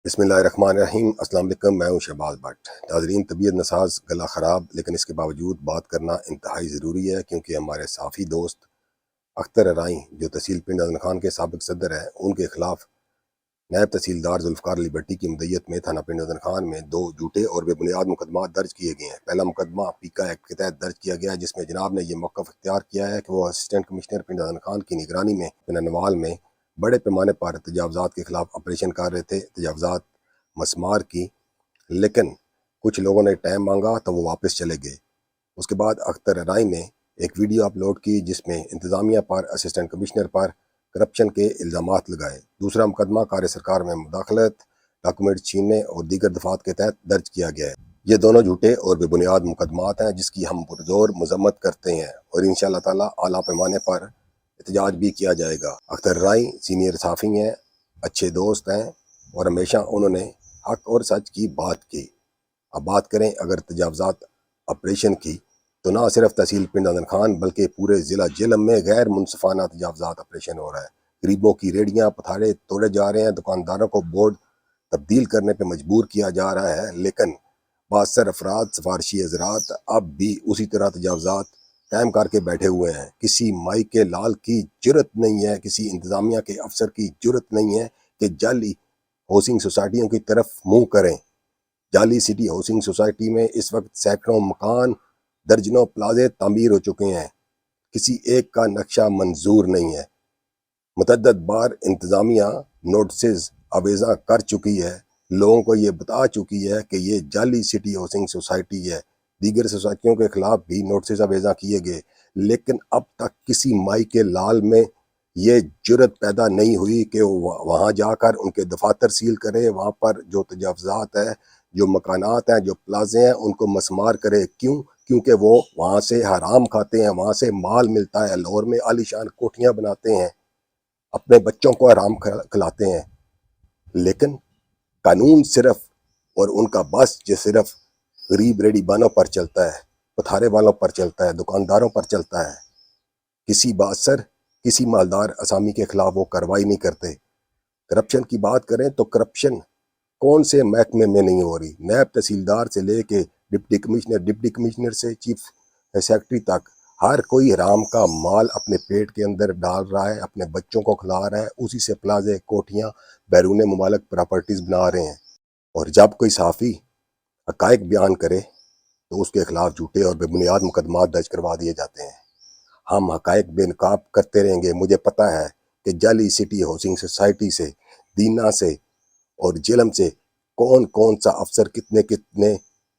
बिस्मिल्लाहिर्रहमानिर्रहीम। अस्सलाम वालेकुम। मैं हूं शहबाज भट्ट। नाज़रीन, तबीयत नसाज, गला ख़राब, लेकिन इसके बावजूद बात करना इंतहाई ज़रूरी है, क्योंकि हमारे साफ़ी दोस्त अख्तर राई, जो तहसील पिंड अदन खान के साबिक़ सदर हैं, उनके खिलाफ नायब तहसीलदार जुल्फ़कार अली भट्टी की मदय्यत में थाना पिंड अदन खान में 2 झूठे और बेबुनियाद मुकदमा दर्ज किए गए हैं। पहला मुकदमा पीका एक्ट के तहत दर्ज किया गया है, जिसमें जनाब ने यह मौक़िफ़ इख्तियार किया है कि वो असिस्टेंट कमिश्नर पिंड अदन खान की निगरानी में ननवाल में बड़े पैमाने पर तजावज़ात के खिलाफ ऑपरेशन कर रहे थे। तजावज़ात मसमार की, लेकिन कुछ लोगों ने टाइम मांगा तो वो वापस चले गए। उसके बाद अख्तर राई ने एक वीडियो अपलोड की, जिसमें इंतज़ामिया पर, असिस्टेंट कमिश्नर पर करप्शन के इल्ज़ामात लगाए। दूसरा मुकदमा कार्य सरकार में मुदाखलत, डॉक्यूमेंट छीनने और दीगर दफात के तहत दर्ज किया गया है। ये दोनों झूठे और बेबुनियाद मुकदमात हैं, जिसकी हम पुरजोर मजम्मत करते हैं और इंशाअल्लाह ताला आला पैमाने पर एहतजाज भी किया जाएगा। अख्तर राई सीनियर सहाफ़ी हैं, अच्छे दोस्त हैं और हमेशा उन्होंने हक और सच की बात की। अब बात करें अगर तजावज़ात ऑपरेशन की, तो ना सिर्फ तहसील पिंड अदन खान बल्कि पूरे ज़िला जेलम में गैर मुनसफ़ाना तजावज़ात ऑपरेशन हो रहा है। गरीबों की रेडियाँ पथारे तोड़े जा रहे हैं, दुकानदारों को बोर्ड तब्दील करने पर मजबूर किया जा रहा है, लेकिन बासर अफराद सिफारशी हज़रात अब भी उसी तरह तजावज़ात कायम करके बैठे हुए हैं। किसी माई के लाल की जुर्रत नहीं है, किसी इंतज़ामिया के अफसर की जुर्रत नहीं है कि जाली हाउसिंग सोसाइटियों की तरफ मुँह करें। जाली सिटी हाउसिंग सोसाइटी में इस वक्त सैकड़ों मकान, दर्जनों प्लाजे तामीर हो चुके हैं, किसी एक का नक्शा मंजूर नहीं है। मुतअद्दिद बार इंतज़ामिया नोटिस आवेज़ा कर चुकी है, लोगों को ये बता चुकी है कि ये जाली सिटी हाउसिंग सोसाइटी है। दीगर सोसाइटियों के खिलाफ भी नोटिस आवेज़ा किए गए, लेकिन अब तक किसी माई के लाल में ये जुर्रत पैदा नहीं हुई कि वो वहाँ जाकर उनके दफातर सील करे, वहाँ पर जो तजावज़ात है, जो मकानात हैं, जो प्लाजे हैं, उनको मसमार करे। क्यों? क्योंकि वो वहाँ से हराम खाते हैं, वहाँ से माल मिलता है। लाहौर में आलीशान कोठियाँ बनाते हैं, अपने बच्चों को आराम खिलाते हैं, लेकिन कानून सिर्फ और उनका बस जो सिर्फ गरीब रेडीबानों पर चलता है, पथारे वालों पर चलता है, दुकानदारों पर चलता है। किसी बासर, किसी मालदार असामी के खिलाफ वो कार्रवाई नहीं करते। करप्शन की बात करें तो करप्शन कौन से महकमे में नहीं हो रही। नायब तहसीलदार से लेके डिप्टी कमिश्नर से चीफ सेक्रेटरी तक हर कोई हराम का माल अपने पेट के अंदर डाल रहा है, अपने बच्चों को खिला रहा है, उसी से प्लाजे, कोठियाँ, बैरून मुमालिक प्रॉपर्टीज़ बना रहे हैं। और जब कोई सहाफ़ी हक़ाइक़ बयान करे तो उसके खिलाफ झूठे और बेबुनियाद मुकदमा दर्ज करवा दिए जाते हैं। हम हक़ाइक़ बेनकाब करते रहेंगे। मुझे पता है कि जाली सिटी हाउसिंग सोसाइटी से, दीना से और जेलम से कौन कौन सा अफसर कितने कितने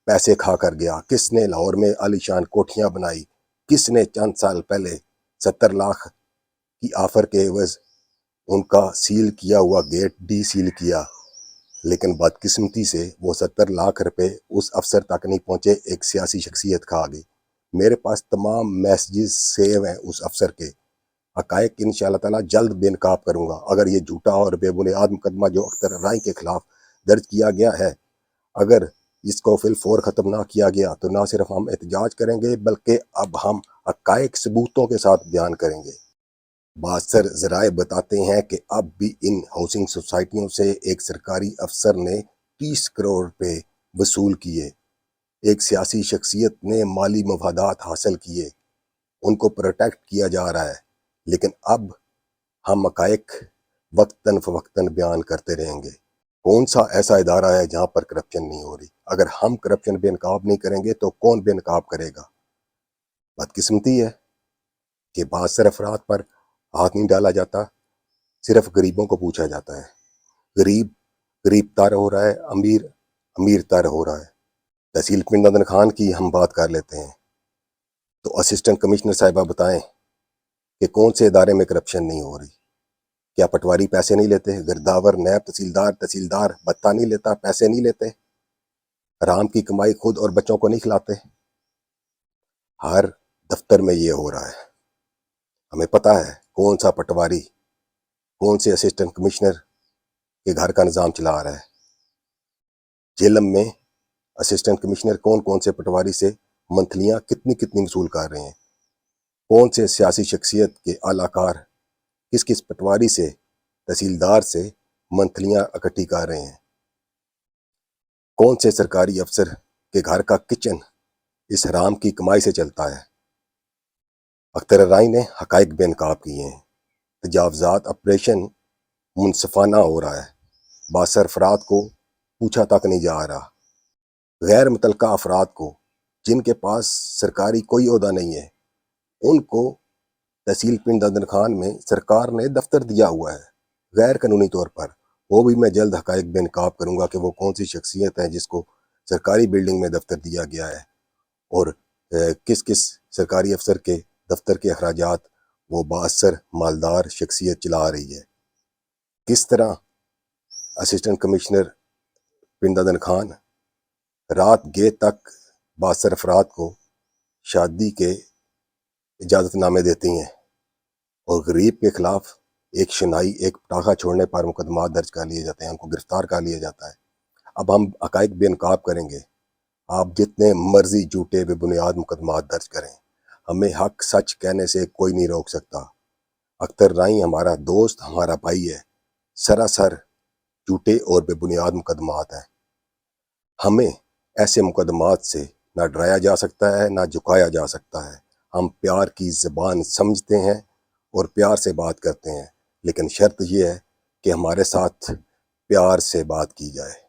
पैसे खा कर गया, किसने लाहौर में आलीशान कोठियाँ बनाई, किसने चंद साल पहले 70 लाख की ऑफर के एवज उनका सील किया हुआ गेट डी सील किया, लेकिन बदकिस्मती से वो 70 लाख रुपए उस अफसर तक नहीं पहुँचे, एक सियासी शख्सियत खा गई। मेरे पास तमाम मैसेजेस सेव हैं उस अफसर के। हक़ाइक़ इंशाअल्लाह ताला जल्द बेनकाब करूँगा। अगर ये झूठा और बेबुनियाद मुकदमा जो अख्तर राई के खिलाफ दर्ज किया गया है, अगर इसको फिलफौर ख़त्म ना किया गया, तो ना सिर्फ हम एहतजाज करेंगे, बल्कि अब हम हक़ाइक़ सबूतों के साथ बयान करेंगे। बासर ज़राए बताते हैं कि अब भी इन हाउसिंग सोसाइटियों से एक सरकारी अफसर ने 30 करोड़ रुपए वसूल किए। एक सियासी शख्सियत ने माली मफादात हासिल किए, उनको प्रोटेक्ट किया जा रहा है। लेकिन अब हम हक़ाइक़ वक्तन फ़वक्तन बयान करते रहेंगे। कौन सा ऐसा इदारा है जहाँ पर करप्शन नहीं हो रही? अगर हम करप्शन बेनकाब नहीं करेंगे तो कौन बेनकाब करेगा? बदकिस्मती है कि बासर अफराद पर हाथ नहीं डाला जाता, सिर्फ गरीबों को पूछा जाता है। गरीब गरीब तर हो रहा है, अमीर अमीर तर हो रहा है। तहसील पिंड अदन खान की हम बात कर लेते हैं, तो असिस्टेंट कमिश्नर साहिबा बताएं कि कौन से इदारे में करप्शन नहीं हो रही। क्या पटवारी पैसे नहीं लेते? गिरदावर, नायब तहसीलदार, तहसीलदार भत्ता नहीं लेता, पैसे नहीं लेते? हराम की कमाई खुद और बच्चों को नहीं खिलाते? हर दफ्तर में ये हो रहा है। हमें पता है कौन सा पटवारी, कौन से असिस्टेंट कमिश्नर के घर का निज़ाम चला रहा है। जेलम में असिस्टेंट कमिश्नर कौन कौन से पटवारी से मंथलियाँ कितनी कितनी वसूल कर रहे हैं। कौन से सियासी शख्सियत के आलाकार किस किस पटवारी से, तहसीलदार से मंथलियाँ इकट्ठी कर रहे हैं। کون سے سرکاری افسر کے گھر کا کچن اس حرام کی کمائی سے چلتا ہے؟ اختر الرائی نے حقائق بے نقاب کیے ہیں۔ تجاوزات آپریشن منصفانہ ہو رہا ہے۔ باثر افراد کو پوچھا تک نہیں جا رہا۔ غیر متعلقہ افراد کو جن کے پاس سرکاری کوئی عہدہ نہیں ہے ان کو تحصیل پنڈ دادن خان میں سرکار نے دفتر دیا ہوا ہے غیر قانونی طور پر۔ وہ بھی میں جلد حقائق بے نقاب کروں گا کہ وہ کون سی شخصیت ہے جس کو سرکاری بلڈنگ میں دفتر دیا گیا ہے اور کس کس سرکاری افسر کے دفتر کے اخراجات وہ بااثر مالدار شخصیت چلا رہی ہے۔ کس طرح اسسٹنٹ کمشنر پنڈ دادن خان رات گئے تک بااثر افراد کو شادی کے اجازت نامے دیتی ہیں اور غریب کے خلاف ایک شنائی ایک پٹاخہ چھوڑنے پر مقدمات درج کر لیے جاتے ہیں، ان کو گرفتار کر لیا جاتا ہے۔ اب ہم حقائق بے نقاب کریں گے۔ آپ جتنے مرضی جھوٹے بے بنیاد مقدمات درج کریں، ہمیں حق سچ کہنے سے کوئی نہیں روک سکتا۔ اختر الرائی ہمارا دوست، ہمارا بھائی ہے۔ سراسر جھوٹے اور بے بنیاد مقدمات ہیں۔ ہمیں ایسے مقدمات سے نہ ڈرایا جا سکتا ہے نہ جھکایا جا سکتا ہے۔ ہم پیار کی زبان سمجھتے ہیں اور پیار سے بات کرتے ہیں، لیکن شرط یہ ہے کہ ہمارے ساتھ پیار سے بات کی جائے۔